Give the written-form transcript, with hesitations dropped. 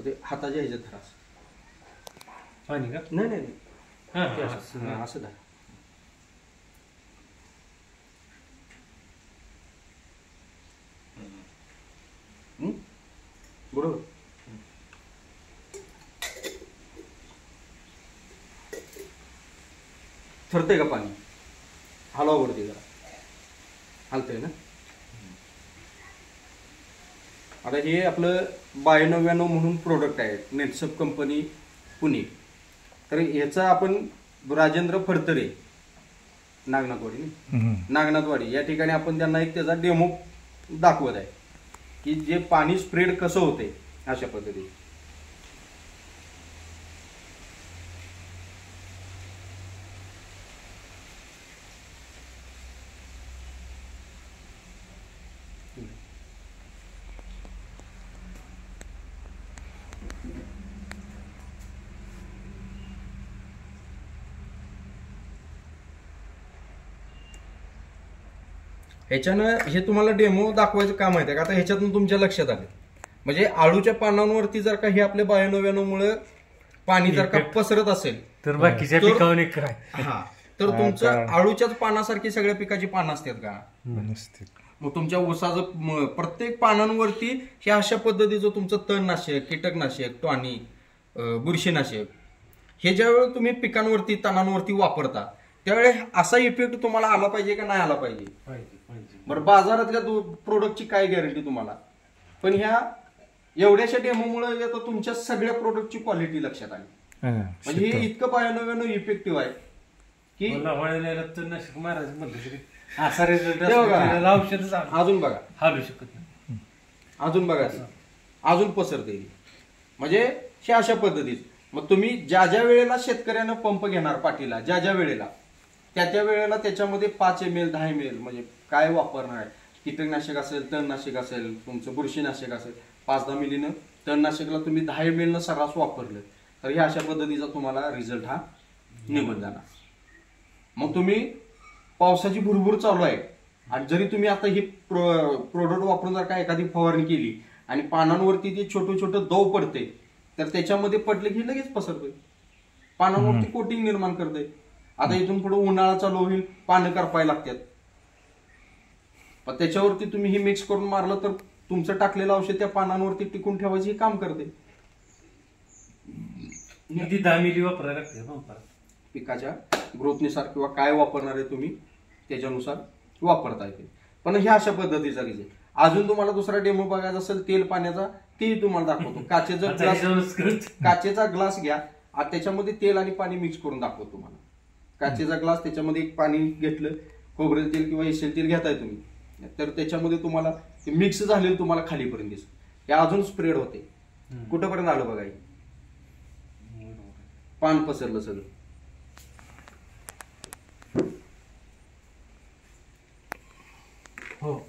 ते हाताच्या ह्याच्यात धरा पाणी का? नाही नाही असं धरा बरोबर. थरतंय का पाणी? हलवा वरती जरा. हलतंय ना. आता हे आपलं 9299 म्हणून प्रोडक्ट आहे, नेटसप कंपनी पुणे. तर ह्याचा आपण राजेंद्र फडतरे नागनाथवाडी या ठिकाणी आपण त्यांना एक त्याचा डेमो दाखवत आहे की जे पाणी स्प्रेड कसं होते अशा पद्धतीने. ह्याच्यानं हे तुम्हाला डेमो दाखवायचं काम आहे का? आता ह्याच्यातून तुमच्या लक्षात आलं म्हणजे आळूच्या पानांवरती जर का हे आपल्या 9299 मुळे पाणी जर का पसरत असेल तर बाकीच्या पिकावर काय हा तर तुमचं आळूच्याच पानासारखी सगळ्या पिकाची पानं असतात का? मग तुमच्या ऊसाचं प्रत्येक पानांवरती हे अशा पद्धतीचं तुमचं तणनाशक, कीटकनाशक, टॉनिक, बुरशीनाशक हे ज्यावेळी तुम्ही पिकांवरती तणांवरती वापरता त्यावेळी असा इफेक्ट तुम्हाला आला पाहिजे का नाही आला पाहिजे? बरं बाजारातल्या प्रोडक्टची काय गॅरंटी तुम्हाला? पण ह्या एवढ्याशा डेमोमुळे आता तुमच्या सगळ्या प्रोडक्टची क्वालिटी लक्षात आली. म्हणजे हे इतकं 9299 इफेक्टिव्ह आहे की अजून बघा हालू शकत नाही, अजून बघा अजून पसरते म्हणजे हे अशा पद्धतीत. मग तुम्ही ज्या ज्या वेळेला शेतकऱ्यानं पंप घेणार पाठीला ज्या ज्या वेळेला त्या वेळेला त्याच्यामध्ये 5 ml 10 ml म्हणजे काय वापरणार आहे, कीटकनाशक असेल, तणनाशक असेल, तुमचं बुरशीनाशक असेल, 5-10 मिलीनं तणनाशकला तुम्ही 10 ml न सर्रास वापरलं तर ह्या अशा पद्धतीचा तुम्हाला रिझल्ट हा निघून जाणार. मग तुम्ही पावसाची भुरभुर चालू आहे आणि जरी तुम्ही आता ही प्रोडक्ट वापरून जर का एखादी फवारणी केली आणि पानांवरती ते छोटं छोटं दव पडते तर त्याच्यामध्ये पडले की लगेच पसरतोय, पानांवरती कोटिंग निर्माण करते. आता इथून पुढे उन्हाळा चालू होईल, पानं करपायला लागतात, पण त्याच्यावरती तुम्ही हे मिक्स करून मारलं तर तुमचं टाकलेलं औषध त्या पानांवरती टिकून ठेवायचं हे काम करते. 10 मिली वापरायला लागते पिकाच्या ग्रोथनुसार किंवा काय वापरणार आहे तुम्ही त्याच्यानुसार वापरता येते. पण हे अशा पद्धतीचा रिझल्ट. अजून तुम्हाला दुसरा डेमो बघायचा असेल तेल पाण्याचा तेही तुम्हाला दाखवतो. काचेचा ग्लास घ्या आणि त्याच्यामध्ये तेल आणि पाणी मिक्स करून दाखवतो तुम्हाला. काचेचा ग्लास त्याच्यामध्ये एक पाणी घेतलं, खोबरेल तेल किंवा एसेल तेल घेताय तुम्ही तर त्याच्यामध्ये तुम्हाला मिक्स झालेलं तुम्हाला खालीपर्यंत दिसत. हे अजून स्प्रेड होते. कुठंपर्यंत आलं बघा, पान पसरलं सगळं. हो